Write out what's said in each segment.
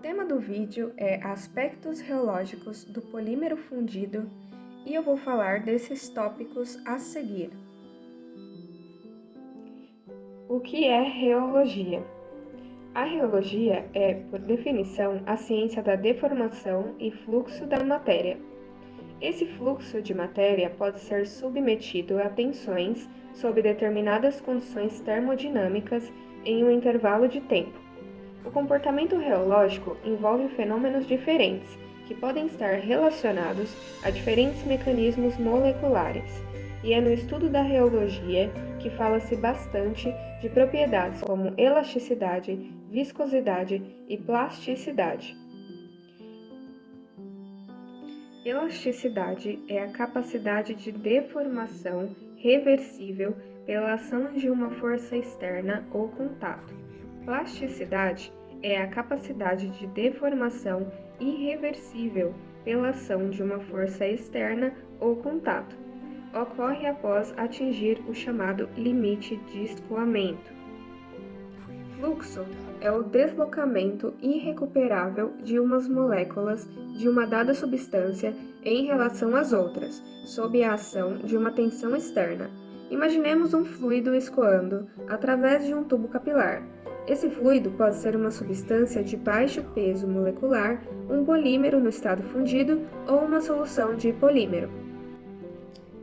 tema do vídeo é aspectos reológicos do polímero fundido e eu vou falar desses tópicos a seguir. O que é reologia? A reologia é, por definição, a ciência da deformação e fluxo da matéria. Esse fluxo de matéria pode ser submetido a tensões sob determinadas condições termodinâmicas em um intervalo de tempo. O comportamento reológico envolve fenômenos diferentes, que podem estar relacionados a diferentes mecanismos moleculares, e é no estudo da reologia que fala-se bastante de propriedades como elasticidade, viscosidade e plasticidade. Elasticidade é a capacidade de deformação reversível pela ação de uma força externa ou contato. Plasticidade é a capacidade de deformação irreversível pela ação de uma força externa ou contato. Ocorre após atingir o chamado limite de escoamento. Fluxo é o deslocamento irrecuperável de umas moléculas de uma dada substância em relação às outras, sob a ação de uma tensão externa. Imaginemos um fluido escoando através de um tubo capilar. Esse fluido pode ser uma substância de baixo peso molecular, um polímero no estado fundido ou uma solução de polímero.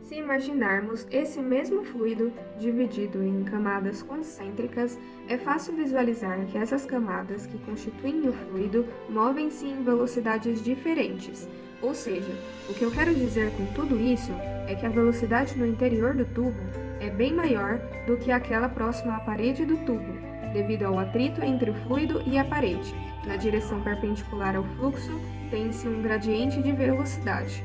Se imaginarmos esse mesmo fluido dividido em camadas concêntricas, é fácil visualizar que essas camadas que constituem o fluido movem-se em velocidades diferentes. Ou seja, o que eu quero dizer com tudo isso é que a velocidade no interior do tubo é bem maior do que aquela próxima à parede do tubo, devido ao atrito entre o fluido e a parede. Na direção perpendicular ao fluxo, tem-se um gradiente de velocidade.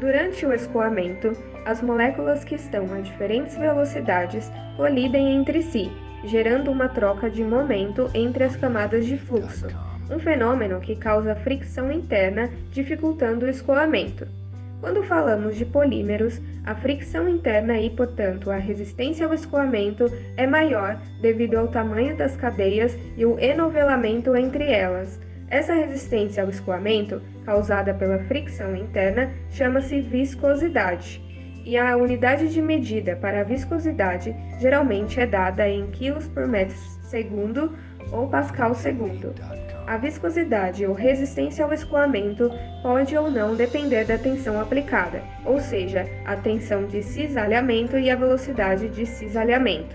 Durante o escoamento, as moléculas que estão a diferentes velocidades colidem entre si, gerando uma troca de momento entre as camadas de fluxo, um fenômeno que causa fricção interna, dificultando o escoamento. Quando falamos de polímeros, a fricção interna e, portanto, a resistência ao escoamento é maior devido ao tamanho das cadeias e o enovelamento entre elas. Essa resistência ao escoamento, causada pela fricção interna, chama-se viscosidade, e a unidade de medida para a viscosidade geralmente é dada em kg por metro segundo ou pascal segundo. A viscosidade ou resistência ao escoamento pode ou não depender da tensão aplicada, ou seja, a tensão de cisalhamento e a velocidade de cisalhamento.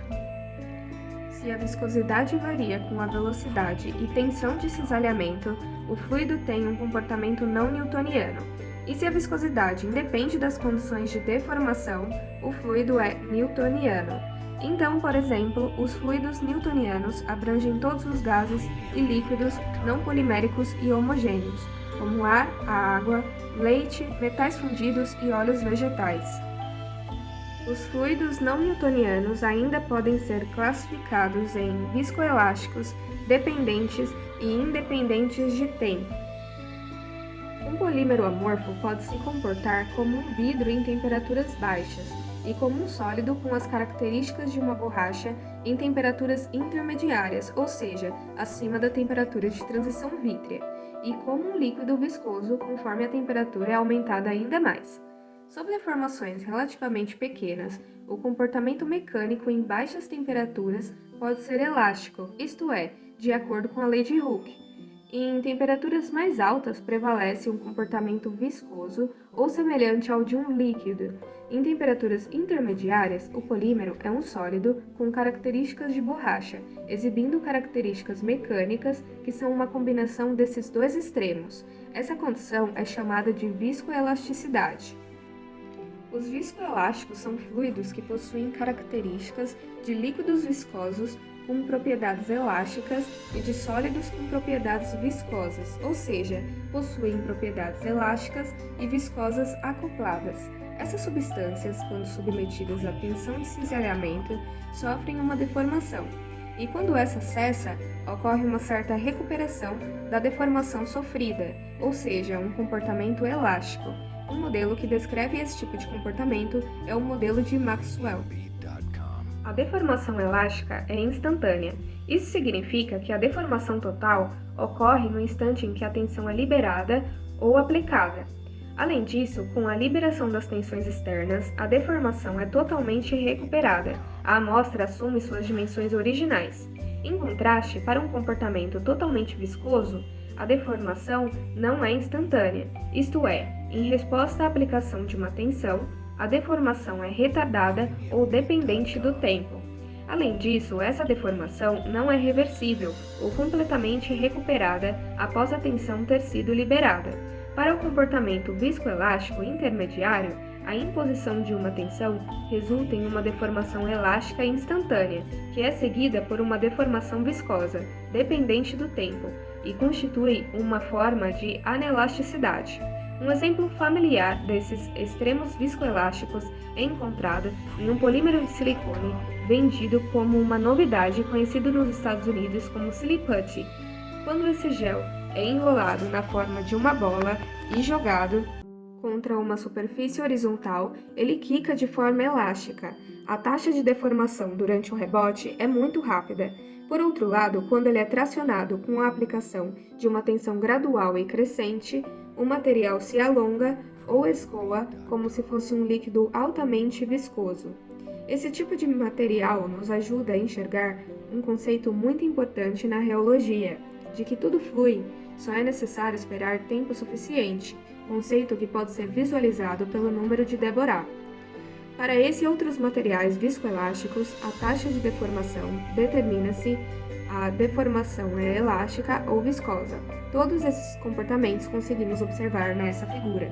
Se a viscosidade varia com a velocidade e tensão de cisalhamento, o fluido tem um comportamento não newtoniano. E se a viscosidade independe das condições de deformação, o fluido é newtoniano. Então, por exemplo, os fluidos newtonianos abrangem todos os gases e líquidos não poliméricos e homogêneos, como o ar, a água, leite, metais fundidos e óleos vegetais. Os fluidos não newtonianos ainda podem ser classificados em viscoelásticos, dependentes e independentes de tempo. Um polímero amorfo pode se comportar como um vidro em temperaturas baixas e como um sólido com as características de uma borracha em temperaturas intermediárias, ou seja, acima da temperatura de transição vítrea, e como um líquido viscoso conforme a temperatura é aumentada ainda mais. Sob deformações relativamente pequenas, o comportamento mecânico em baixas temperaturas pode ser elástico, isto é, de acordo com a lei de Hooke. Em temperaturas mais altas prevalece um comportamento viscoso ou semelhante ao de um líquido. Em temperaturas intermediárias, o polímero é um sólido com características de borracha, exibindo características mecânicas que são uma combinação desses dois extremos. Essa condição é chamada de viscoelasticidade. Os viscoelásticos são fluidos que possuem características de líquidos viscosos com propriedades elásticas e de sólidos com propriedades viscosas, ou seja, possuem propriedades elásticas e viscosas acopladas. Essas substâncias, quando submetidas à tensão de cisalhamento, sofrem uma deformação, e quando essa cessa, ocorre uma certa recuperação da deformação sofrida, ou seja, um comportamento elástico. Um modelo que descreve esse tipo de comportamento é o modelo de Maxwell. A deformação elástica é instantânea. Isso significa que a deformação total ocorre no instante em que a tensão é liberada ou aplicada. Além disso, com a liberação das tensões externas, a deformação é totalmente recuperada. A amostra assume suas dimensões originais. Em contraste, para um comportamento totalmente viscoso, a deformação não é instantânea, isto é, em resposta à aplicação de uma tensão, a deformação é retardada ou dependente do tempo. Além disso, essa deformação não é reversível ou completamente recuperada após a tensão ter sido liberada. Para o comportamento viscoelástico intermediário, a imposição de uma tensão resulta em uma deformação elástica instantânea, que é seguida por uma deformação viscosa, dependente do tempo, e constitui uma forma de anelasticidade. Um exemplo familiar desses extremos viscoelásticos é encontrado em um polímero de silicone vendido como uma novidade conhecido nos Estados Unidos como Siliputty. Quando esse gel é enrolado na forma de uma bola e jogado contra uma superfície horizontal, ele quica de forma elástica. A taxa de deformação durante o rebote é muito rápida. Por outro lado, quando ele é tracionado com a aplicação de uma tensão gradual e crescente, o material se alonga ou escoa como se fosse um líquido altamente viscoso. Esse tipo de material nos ajuda a enxergar um conceito muito importante na reologia, de que tudo flui, só é necessário esperar tempo suficiente, conceito que pode ser visualizado pelo número de Deborah. Para esse e outros materiais viscoelásticos, a taxa de deformação determina-se a deformação é elástica ou viscosa. Todos esses comportamentos conseguimos observar nessa figura.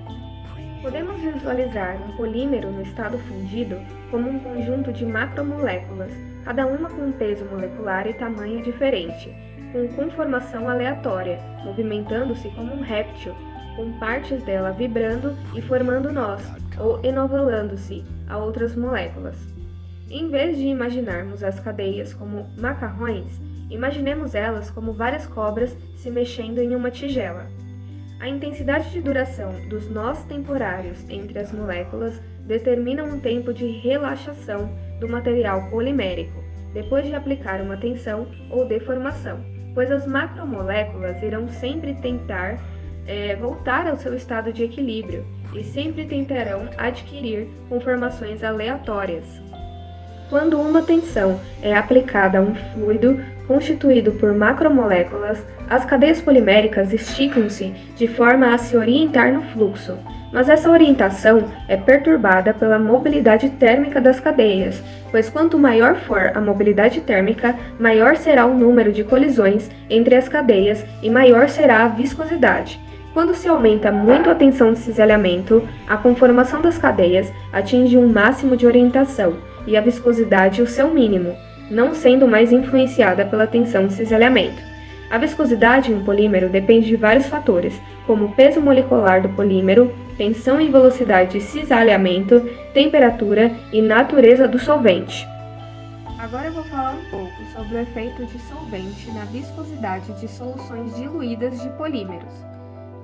Podemos visualizar um polímero no estado fundido como um conjunto de macromoléculas, cada uma com um peso molecular e tamanho diferente, com conformação aleatória, movimentando-se como um réptil, com partes dela vibrando e formando nós, ou enovelando-se a outras moléculas. Em vez de imaginarmos as cadeias como macarrões, imaginemos elas como várias cobras se mexendo em uma tigela. A intensidade de duração dos nós temporários entre as moléculas determina um tempo de relaxação do material polimérico, depois de aplicar uma tensão ou deformação, pois as macromoléculas irão sempre tentar voltar ao seu estado de equilíbrio e sempre tentarão adquirir conformações aleatórias. Quando uma tensão é aplicada a um fluido constituído por macromoléculas, as cadeias poliméricas esticam-se de forma a se orientar no fluxo, mas essa orientação é perturbada pela mobilidade térmica das cadeias, pois quanto maior for a mobilidade térmica, maior será o número de colisões entre as cadeias e maior será a viscosidade. Quando se aumenta muito a tensão de cisalhamento, a conformação das cadeias atinge um máximo de orientação e a viscosidade o seu mínimo, não sendo mais influenciada pela tensão de cisalhamento. A viscosidade em um polímero depende de vários fatores, como o peso molecular do polímero, tensão e velocidade de cisalhamento, temperatura e natureza do solvente. Agora eu vou falar um pouco sobre o efeito de solvente na viscosidade de soluções diluídas de polímeros.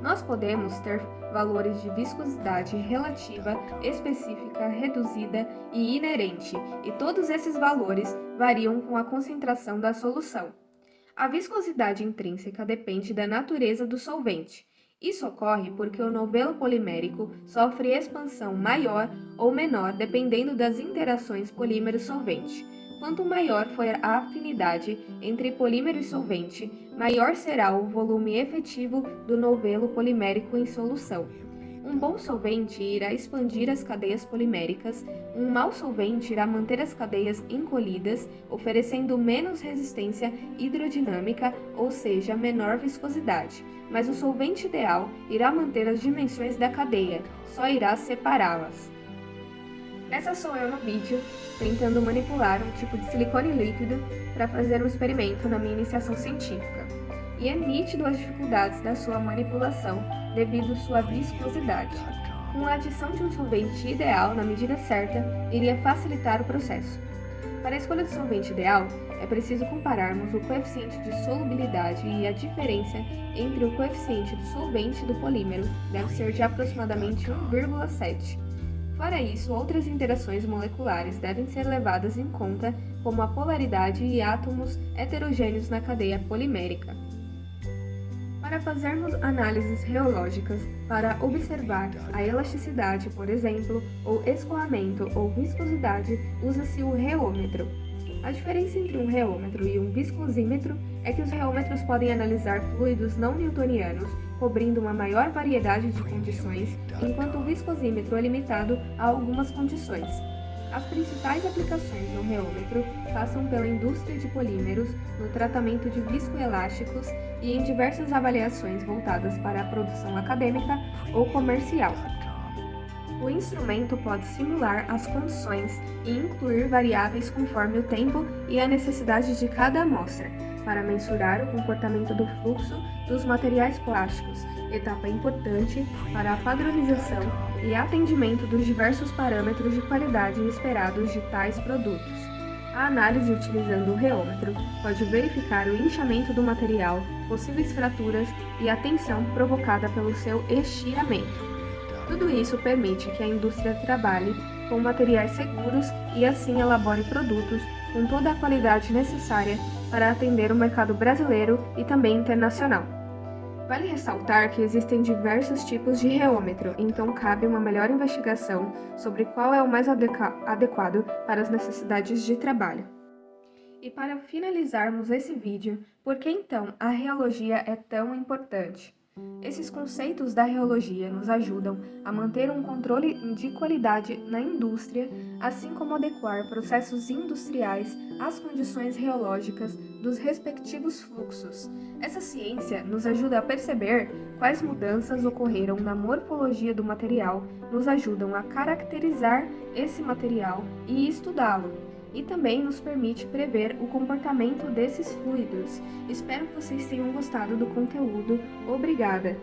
Nós podemos ter valores de viscosidade relativa, específica, reduzida e inerente, e todos esses valores variam com a concentração da solução. A viscosidade intrínseca depende da natureza do solvente. Isso ocorre porque o novelo polimérico sofre expansão maior ou menor dependendo das interações polímero-solvente. Quanto maior for a afinidade entre polímero e solvente, maior será o volume efetivo do novelo polimérico em solução. Um bom solvente irá expandir as cadeias poliméricas, um mau solvente irá manter as cadeias encolhidas, oferecendo menos resistência hidrodinâmica, ou seja, menor viscosidade. Mas o solvente ideal irá manter as dimensões da cadeia, só irá separá-las. Essa sou eu no vídeo, tentando manipular um tipo de silicone líquido para fazer um experimento na minha iniciação científica. E é nítido as dificuldades da sua manipulação devido à sua viscosidade. Com a adição de um solvente ideal na medida certa, iria facilitar o processo. Para a escolha do solvente ideal, é preciso compararmos o coeficiente de solubilidade e a diferença entre o coeficiente do solvente e do polímero deve ser de aproximadamente 1,7. Fora isso, outras interações moleculares devem ser levadas em conta, como a polaridade e átomos heterogêneos na cadeia polimérica. Para fazermos análises reológicas, para observar a elasticidade, por exemplo, ou escoamento ou viscosidade, usa-se o reômetro. A diferença entre um reômetro e um viscosímetro é que os reômetros podem analisar fluidos não newtonianos, cobrindo uma maior variedade de condições, enquanto o viscosímetro é limitado a algumas condições. As principais aplicações do reômetro passam pela indústria de polímeros, no tratamento de viscoelásticos e em diversas avaliações voltadas para a produção acadêmica ou comercial. O instrumento pode simular as condições e incluir variáveis conforme o tempo e a necessidade de cada amostra, para mensurar o comportamento do fluxo dos materiais plásticos, etapa importante para a padronização e atendimento dos diversos parâmetros de qualidade esperados de tais produtos. A análise utilizando o reômetro pode verificar o inchamento do material, possíveis fraturas e a tensão provocada pelo seu estiramento. Tudo isso permite que a indústria trabalhe com materiais seguros e assim elabore produtos com toda a qualidade necessária para atender o mercado brasileiro e também internacional. Vale ressaltar que existem diversos tipos de reômetro, então cabe uma melhor investigação sobre qual é o mais adequado para as necessidades de trabalho. E para finalizarmos esse vídeo, por que então a reologia é tão importante? Esses conceitos da reologia nos ajudam a manter um controle de qualidade na indústria, assim como adequar processos industriais às condições reológicas dos respectivos fluxos. Essa ciência nos ajuda a perceber quais mudanças ocorreram na morfologia do material, nos ajudam a caracterizar esse material e estudá-lo. E também nos permite prever o comportamento desses fluidos. Espero que vocês tenham gostado do conteúdo. Obrigada!